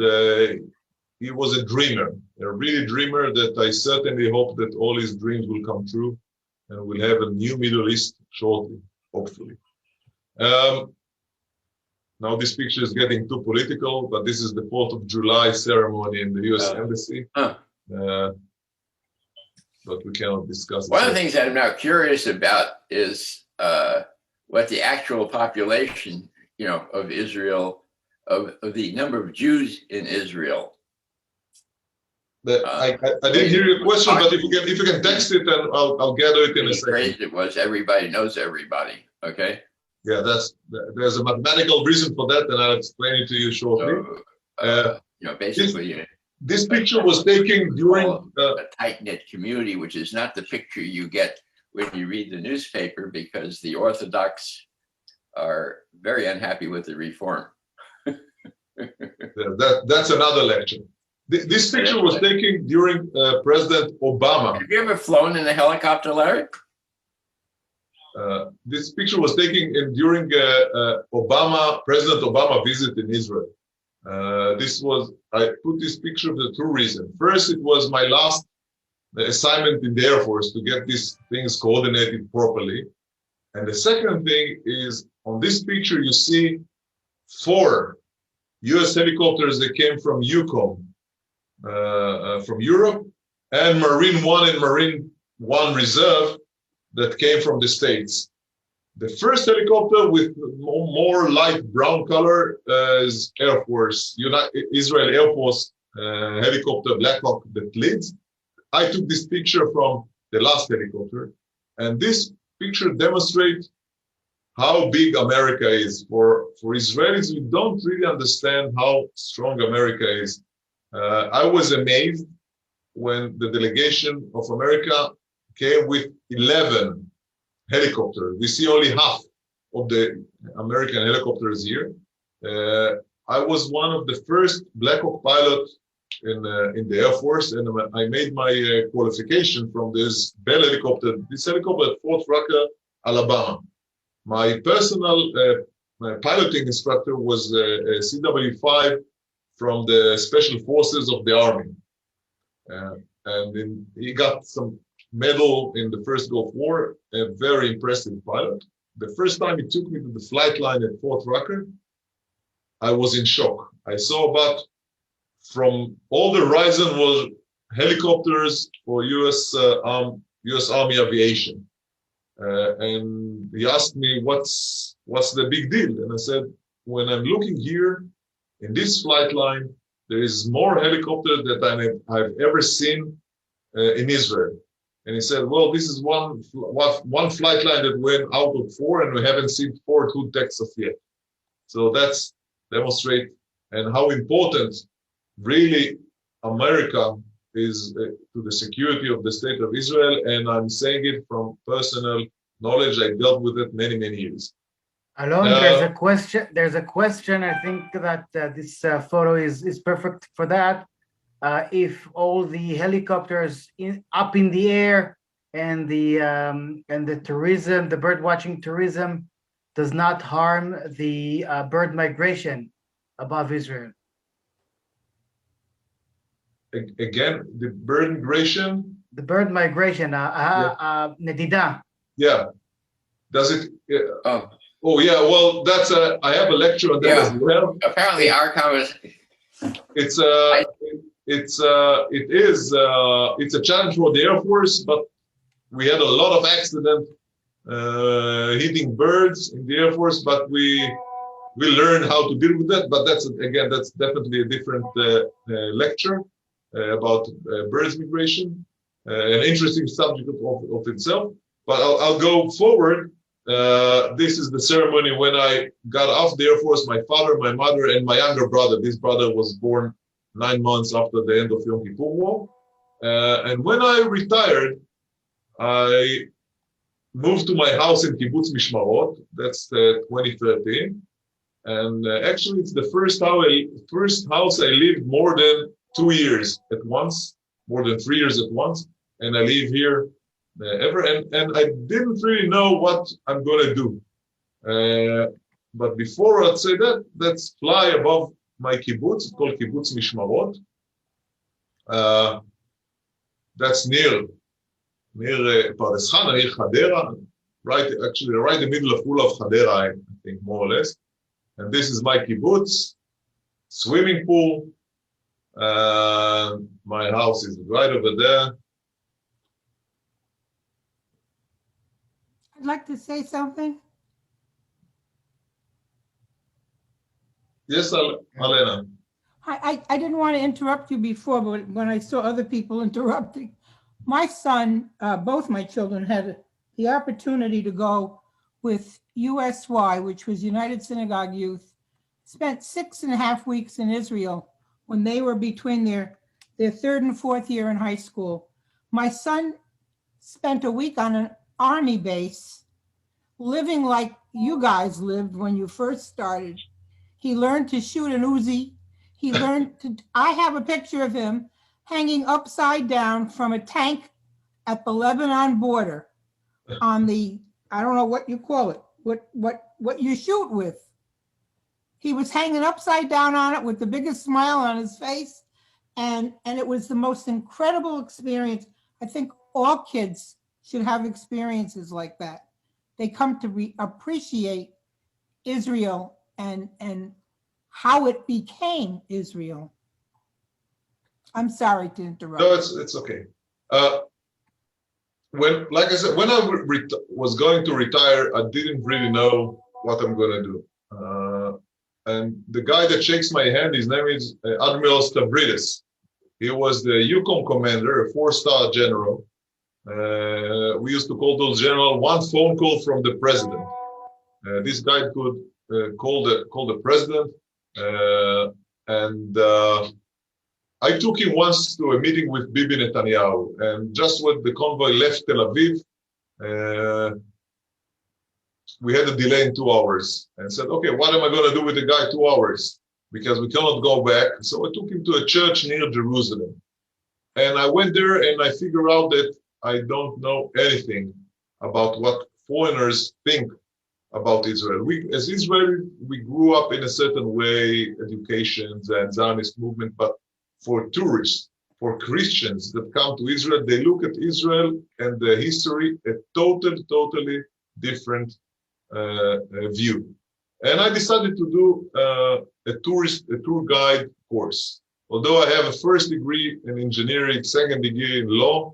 he was a dreamer, a really dreamer that I certainly hope that all his dreams will come true and we'll have a new Middle East shortly, hopefully. Now this picture is getting too political, but this is the 4th of July ceremony in the US Embassy. But we cannot discuss. One of the things that I'm now curious about is what the actual population, of Israel, of the number of Jews in Israel. I didn't hear your question, but if you can text it, then I'll gather it in a second. Phrase it was everybody knows everybody. Okay. Yeah, there's a mathematical reason for that, and I'll explain it to you shortly. So, basically, this picture was taken during a tight-knit community, which is not the picture you get when you read the newspaper, because the Orthodox are very unhappy with the reform. That's another lecture. This picture was taken during President Obama. Have you ever flown in a helicopter, Larry? This picture was taken during President Obama visit in Israel. I put this picture for two reasons. First, it was my last assignment in the Air Force to get these things coordinated properly. And the second thing is, on this picture, you see 4 US helicopters that came from Yukon, from Europe, and Marine One and Marine One Reserve that came from the States. The first helicopter with more light brown color is Air Force, Israel Air Force helicopter Black Hawk that leads. I took this picture from the last helicopter, and this picture demonstrates how big America is. For Israelis, we don't really understand how strong America is. I was amazed when the delegation of America came with 11 helicopters. We see only half of the American helicopters here. I was one of the first Black Hawk pilots in the Air Force, and I made my qualification from this Bell helicopter. This helicopter at Fort Rucker, Alabama. My personal piloting instructor was a CW5 from the Special Forces of the Army. And he got some medal in the first Gulf War, a very impressive pilot. The first time he took me to the flight line at Fort Rucker, I was in shock. I saw about, from all the horizon was helicopters for US Army aviation. And he asked me, what's the big deal? And I said, when I'm looking here in this flight line, there is more helicopters than I've ever seen in Israel. And he said, well, this is one flight line that went out of 4, and we haven't seen 4 to Texas yet. So that's demonstrate and how important really America is to the security of the state of Israel. And I'm saying it from personal knowledge. I dealt with it many, many years. Alon, there's a question. There's a question. I think that this photo is perfect for that. If all the helicopters up in the air and the tourism, the bird watching tourism, does not harm the bird migration above Israel. Again, the bird migration. The bird migration, Nedida. Yeah. Does it? Oh yeah. Well, that's I have a lecture on that as well. Apparently, our conversation. It's a challenge for the Air Force, but we had a lot of accidents hitting birds in the Air Force, but we learned how to deal with that. But that's definitely a different lecture about birds migration, an interesting subject of itself. But I'll go forward. This is the ceremony when I got off the Air Force. My father, my mother, and my younger brother. This brother was born 9 months after the end of Yom Kippur War. And when I retired, I moved to my house in Kibbutz Mishmarot. That's 2013. And actually, it's the first house I lived more than 2 years at once, more than 3 years at once. And I live here ever. And I didn't really know what I'm going to do. But before I'd say that, let's fly above my kibbutz. It's called Kibbutz Mishmarot. That's near Pardes Chana, near Hadera, right in the middle of Hadera, I think, more or less. And this is my kibbutz, swimming pool. My house is right over there. I'd like to say something. Yes, Alena. I didn't want to interrupt you before, but when I saw other people interrupting, my son, both my children, had the opportunity to go with USY, which was United Synagogue Youth, spent 6.5 weeks in Israel when they were between their 3rd and 4th year in high school. My son spent a week on army base, living like you guys lived when you first started. He learned to shoot an Uzi. He learned to, I have a picture of him hanging upside down from a tank at the Lebanon border on the, I don't know what you call it, what you shoot with. He was hanging upside down on it with the biggest smile on his face. And it was the most incredible experience. I think all kids should have experiences like that. They come to appreciate Israel and how it became Israel. I'm sorry to interrupt. No, it's okay. Like I said, when I was going to retire, I didn't really know what I'm going to do. And the guy that shakes my hand, his name is Admiral Stavridis. He was the Yukon commander, a 4-star general. We used to call those generals one phone call from the president. This guy could call the president, and I took him once to a meeting with Bibi Netanyahu, and just when the convoy left Tel Aviv, we had a delay in 2 hours, and said, okay, what am I going to do with the guy 2 hours? Because we cannot go back. So I took him to a church near Jerusalem. And I went there and I figured out that I don't know anything about what foreigners think about Israel. As Israelis, we grew up in a certain way, educations and Zionist movement, but for tourists, for Christians that come to Israel, they look at Israel and the history a totally different view. And I decided to do a tour guide course. Although I have a first degree in engineering, second degree in law,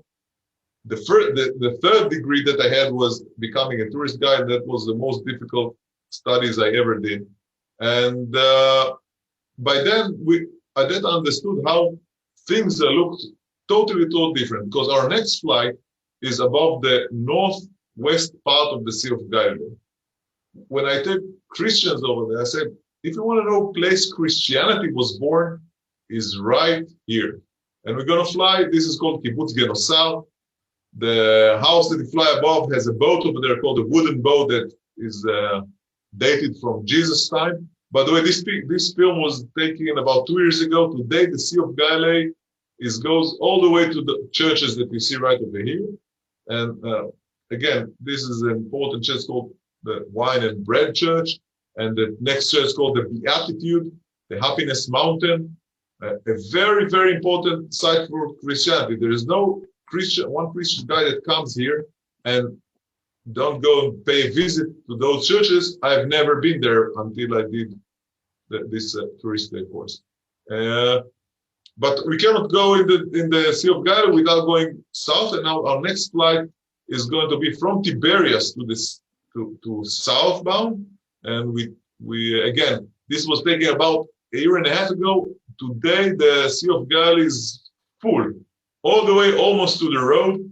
the third degree that I had was becoming a tourist guide. That was the most difficult studies I ever did. And by then, I then understood how things looked totally different, because our next flight is above the northwest part of the Sea of Galilee. When I take Christians over there, I said, if you want to know place Christianity was born, is right here. And we're going to fly. This is called Kibbutz Genosar. The house that you fly above has a boat over there called a wooden boat that is dated from Jesus' time. By the way, this film was taken about 2 years ago. Today, the Sea of Galilee goes all the way to the churches that you see right over here. And again, this is an important church called the Wine and Bread Church. And the next church is called the Beatitude, the Happiness Mountain. A very, very important site for Christianity. There is no one Christian guy that comes here and don't go and pay a visit to those churches. I've never been there until I did this tourist course. But we cannot go in the Sea of Galilee without going south. And now our next flight is going to be from Tiberias to southbound. And we again, this was taken about a year and a half ago. Today, the Sea of Galilee is full, all the way almost to the road.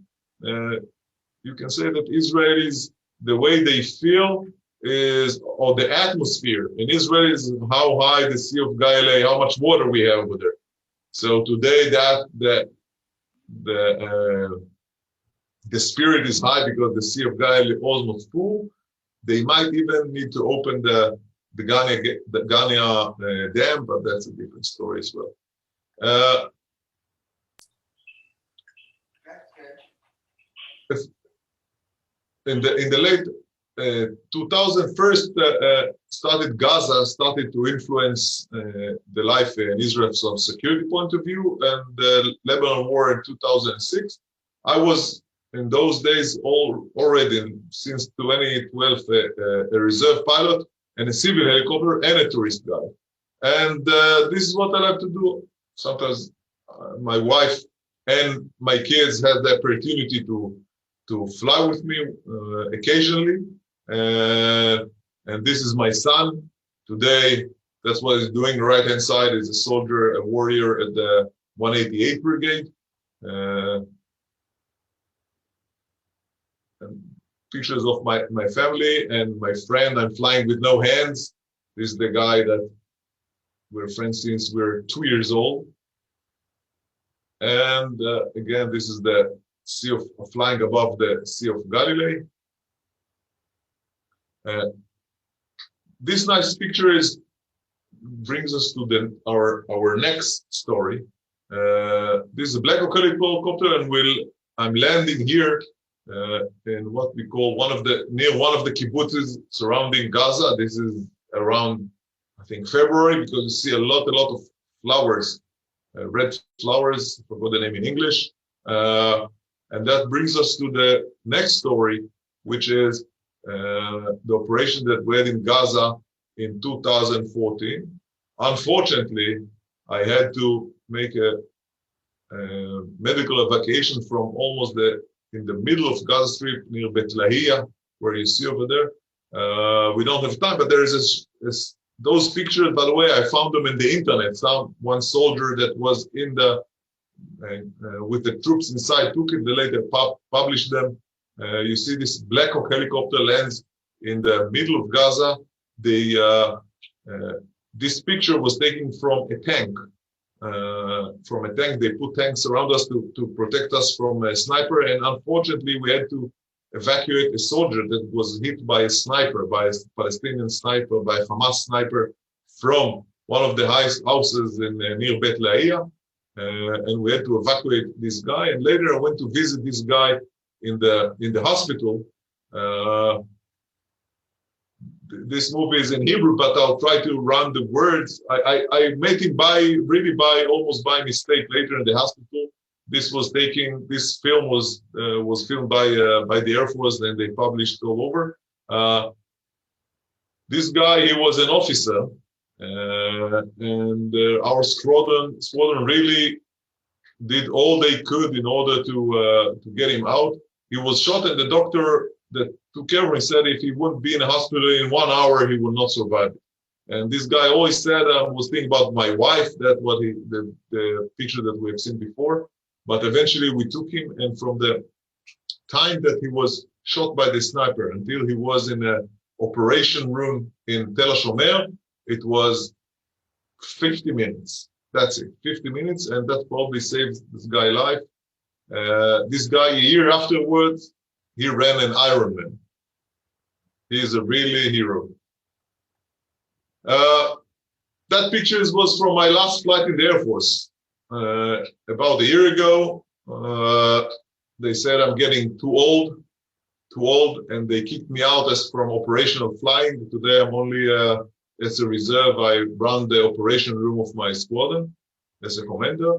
You can say that Israelis, the way they feel is, or the atmosphere in Israel is how high the Sea of Galilee, how much water we have over there. So today the spirit is high because the Sea of Galilee is almost full. They might even need to open the Gania Dam, but that's a different story as well. In the late 2000, first started to influence the life in Israel from a security point of view, and the Lebanon War in 2006. I was in those days already since 2012 a reserve pilot and a civil helicopter and a tourist guide. And this is what I like to do. Sometimes my wife and my kids have the opportunity to fly with me occasionally. And this is my son. Today, that's what he's doing. The right-hand side is a soldier, a warrior at the 188 Brigade. And pictures of my family and my friend. I'm flying with no hands. This is the guy that we're friends since we're 2 years old. And again, this is the flying above the Sea of Galilee. This nice picture brings us to our next story. This is a Black Hawk helicopter, and I'm landing here in what we call near one of the kibbutzes surrounding Gaza. This is around, I think, February, because you see a lot of flowers, red flowers. I forgot the name in English. And that brings us to the next story, which is the operation that we had in Gaza in 2014. Unfortunately, I had to make a medical evacuation from almost in the middle of Gaza Strip near Bet Lahia, where you see over there. We don't have time, but there is those pictures. By the way, I found them in the internet. One soldier that was in with the troops inside took it. They later published them. You see this Black Hawk helicopter lands in the middle of Gaza. This picture was taken from a tank. They put tanks around us to protect us from a sniper, and unfortunately we had to evacuate a soldier that was hit by a sniper, by a Palestinian sniper, by a Hamas sniper, from one of the highest houses near Bet Lahia, and we had to evacuate this guy. And later I went to visit this guy in the hospital. This movie is in Hebrew, but I'll try to run the words. I met him almost by mistake later in the hospital. This film was filmed by the Air Force, and they published all over. This guy, he was an officer, and our squadron really did all they could in order to get him out. He was shot, and the doctor that took care of him said if he wouldn't be in a hospital in 1 hour, he would not survive. And this guy always said, I was thinking about my wife, the picture that we have seen before. But eventually we took him, and from the time that he was shot by the sniper until he was in an operation room in Tel HaShomer, it was 50 minutes. That's it, 50 minutes, and that probably saved this guy life. This guy, a year afterwards, he ran an Ironman. He is a really hero. That picture was from my last flight in the Air Force. About a year ago, they said I'm getting too old, and they kicked me out from operational flying. Today I'm only as a reserve. I run the operation room of my squadron as a commander.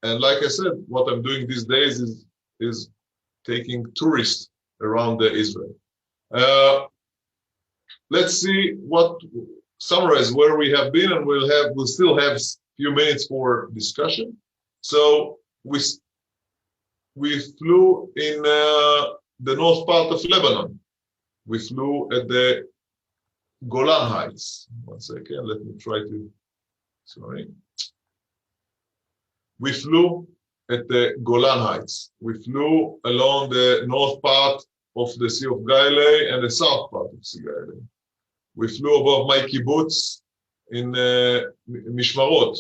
And like I said, what I'm doing these days is taking tourists around Israel. Let's summarize where we have been, and we'll still have a few minutes for discussion. So we flew in the north part of Lebanon. We flew at the Golan Heights. 1 second, let me try to, sorry. We flew at the Golan Heights. We flew along the north part of the Sea of Galilee and the south part of the Sea of Galilee. We flew above my kibbutz in Mishmarot.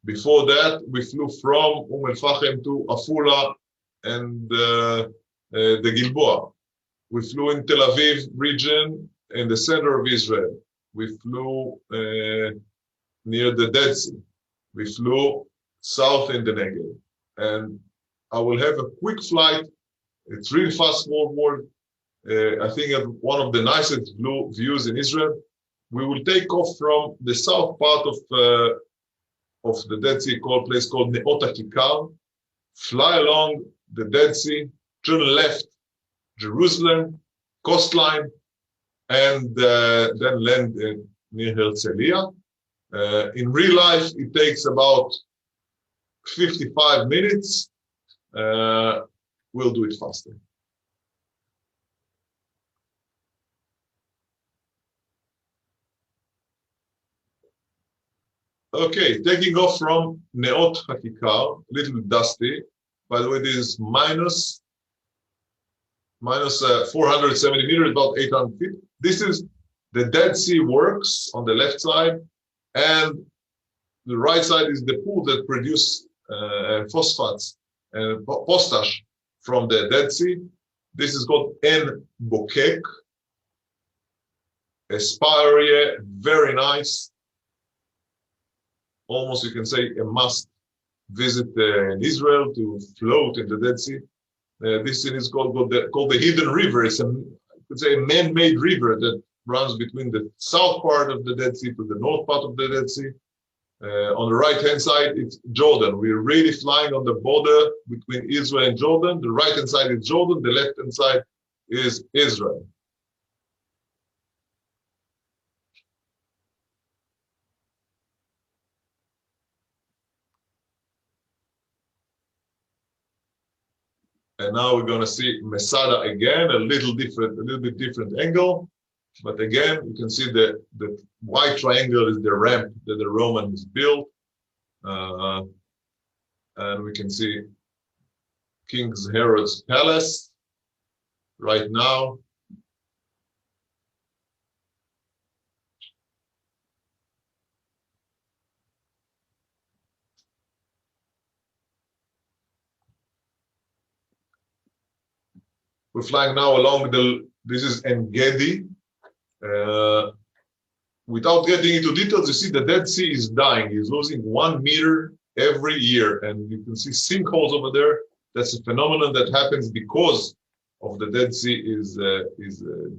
Before that, we flew from Al-Fahim to Afula and the Gilboa. We flew in Tel Aviv region in the center of Israel. We flew near the Dead Sea. We flew south in the Negev. And I will have a quick flight. It's really fast forward. I think one of the nicest views in Israel. We will take off from the south part of the Dead Sea, place called Neot HaKikar, fly along the Dead Sea, turn left, Jerusalem, coastline, and then land near Herzliya. In real life, it takes about 55 minutes. We'll do it faster. Okay, taking off from Neot HaKikar, a little dusty. By the way, this is minus 470 meters, about 800 feet. This is the Dead Sea Works on the left side, and the right side is the pool that produces phosphates and potash from the Dead Sea. This is called En Bokek. A spa area, very nice. Almost you can say a must visit in Israel to float in the Dead Sea. This thing is called the Hidden River. It's a man-made river that runs between the south part of the Dead Sea to the north part of the Dead Sea. On the right-hand side, it's Jordan. We're really flying on the border between Israel and Jordan. The right-hand side is Jordan. The left-hand side is Israel. And now we're going to see Masada again, a little bit different angle. But again, you can see the white triangle is the ramp that the Romans built. And we can see King Herod's palace right now. We're flying now along this is En-Gedi. Without getting into details, you see the Dead Sea is dying. It's losing 1 meter every year. And you can see sinkholes over there. That's a phenomenon that happens because of the Dead Sea is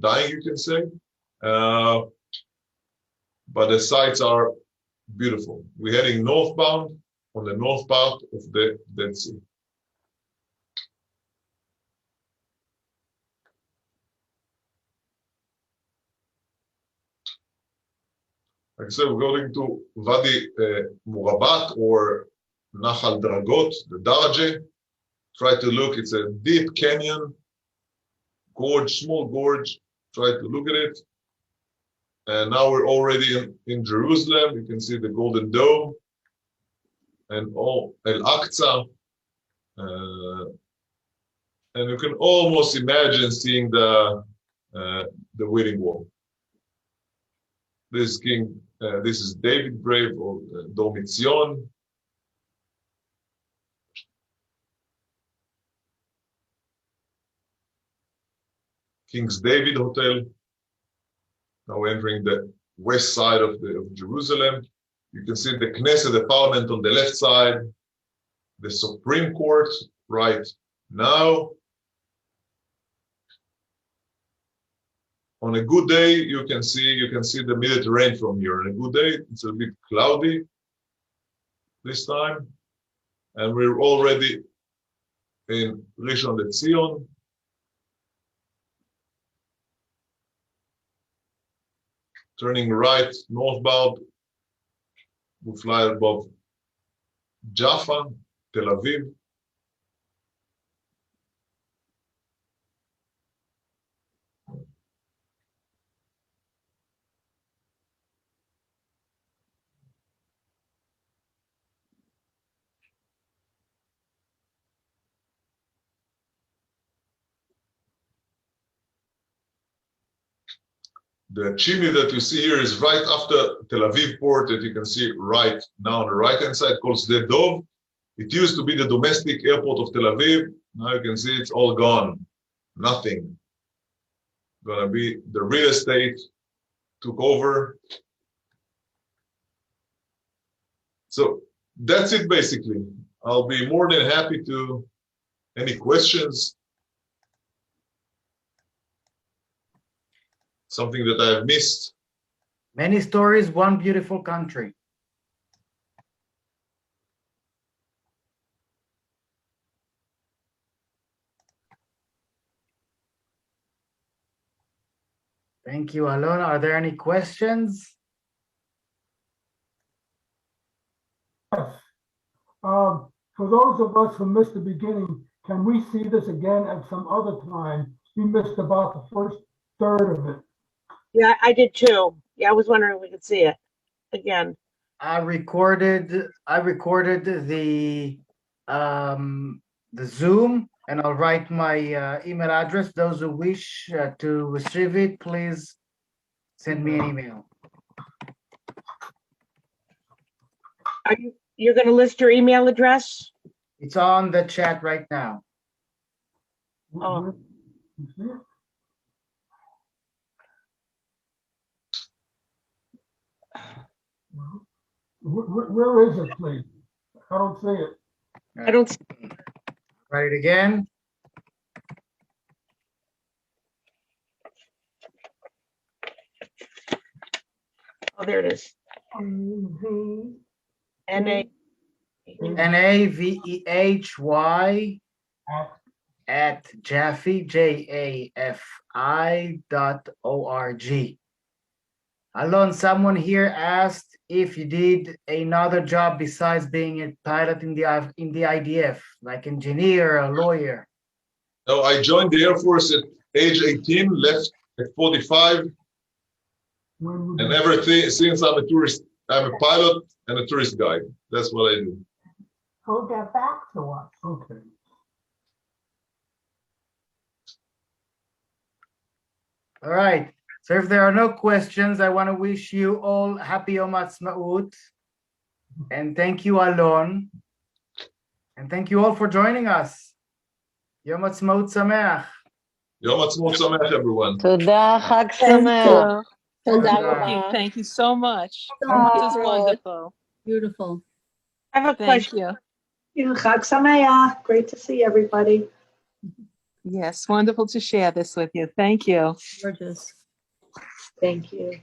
dying, you can say. But the sights are beautiful. We're heading northbound on the north part of the Dead Sea. Like I said, we're going to Wadi Murabat or Nahal Dragot, the Daraje. Try to look, it's a deep canyon, gorge, small gorge. Try to look at it. And now we're already in Jerusalem. You can see the Golden Dome and all Al-Aqsa. And you can almost imagine seeing the Wailing Wall. This is David Brave or Dormitzion. King's David Hotel. Now we're entering the west side of Jerusalem. You can see the Knesset, the parliament on the left side, the Supreme Court right now. On a good day, you can see the Mediterranean from here. On a good day, it's a bit cloudy this time. And we're already in Rishon LeZion. Turning right, northbound, we fly above Jaffa, Tel Aviv. The chimney that you see here is right after Tel Aviv port that you can see right now on the right-hand side called Sde Dov. It used to be the domestic airport of Tel Aviv. Now you can see it's all gone. Nothing. Gonna be the real estate took over. So that's it basically. I'll be more than happy to any questions. Something that I have missed. Many stories, one beautiful country. Thank you, Alon. Are there any questions? Yes. For those of us who missed the beginning, can we see this again at some other time? We missed about the first third of it. Yeah, I did too. Yeah, I was wondering if we could see it again. I recorded the Zoom, and I'll write my email address. Those who wish to receive it, please send me an email. You're gonna list your email address? It's on the chat right now. Oh. Where is it, please? I don't see it. I don't, Write it again. oh, there it is. NA. NAVEHY at Jaffe, JAFI.org. Alon, someone here asked if you did another job besides being a pilot in the IDF, like engineer or lawyer. No, I joined the Air Force at age 18, left at 45, and everything since I'm a tourist, I'm a pilot and a tourist guide. That's what I do. Go get back to us. Okay. All right. So if there are no questions, I want to wish you all happy Yom Haatzmaut. And thank you, Alon. And thank you all for joining us. Yom Haatzmaut Sameach. Yom Haatzmaut Sameach, everyone. תודה, חג שמח. Thank you so much. Thank This is wonderful. Beautiful. I have a Thank question. you. Chag Sameach. Great to see everybody. Yes, wonderful to share this with you. Thank you. Gorgeous. Thank you.